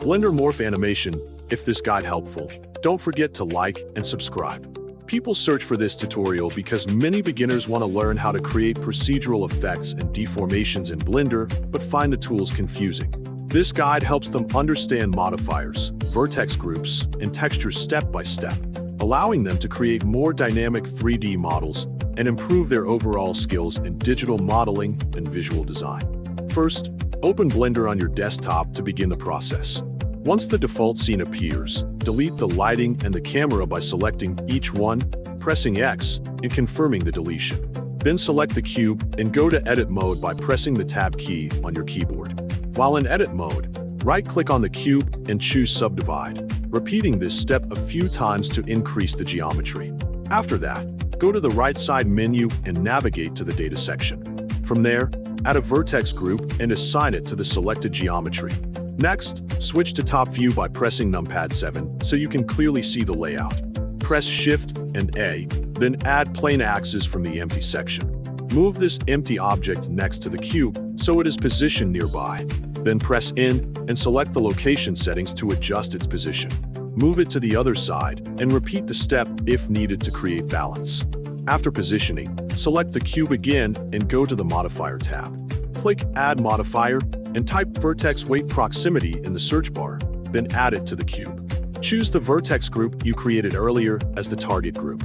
Blender Morph Animation. If this guide helpful, don't forget to like and subscribe. People search for this tutorial because many beginners want to learn how to create procedural effects and deformations in Blender, but find the tools confusing. This guide helps them understand modifiers, vertex groups, and textures step by step, allowing them to create more dynamic 3D models and improve their overall skills in digital modeling and visual design. First, open Blender on your desktop to begin the process. Once the default scene appears, delete the lighting and the camera by selecting each one, pressing X, and confirming the deletion. Then select the cube and go to Edit Mode by pressing the Tab key on your keyboard. While in Edit Mode, right-click on the cube and choose Subdivide, repeating this step a few times to increase the geometry. After that, go to the right side menu and navigate to the Data section. From there, add a vertex group and assign it to the selected geometry. Next, switch to top view by pressing numpad 7 so you can clearly see the layout. Press Shift and A, then add plane axis from the empty section. Move this empty object next to the cube so it is positioned nearby. Then press in and select the location settings to adjust its position. Move it to the other side and repeat the step if needed to create balance. After positioning, select the cube again and go to the Modifier tab. Click Add Modifier and type Vertex Weight Proximity in the search bar, then add it to the cube. Choose the vertex group you created earlier as the target group.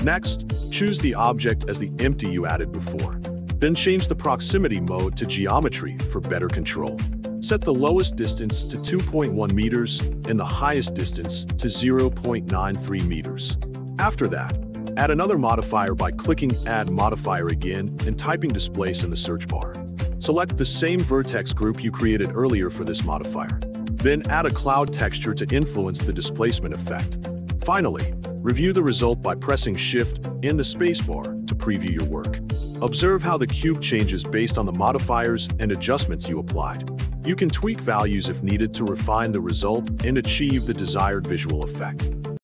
Next, choose the object as the empty you added before. Then change the proximity mode to geometry for better control. Set the lowest distance to 2.1 meters and the highest distance to 0.93 meters. After that, add another modifier by clicking Add Modifier again and typing Displace in the search bar. Select the same vertex group you created earlier for this modifier. Then add a cloud texture to influence the displacement effect. Finally, review the result by pressing Shift and the spacebar to preview your work. Observe how the cube changes based on the modifiers and adjustments you applied. You can tweak values if needed to refine the result and achieve the desired visual effect.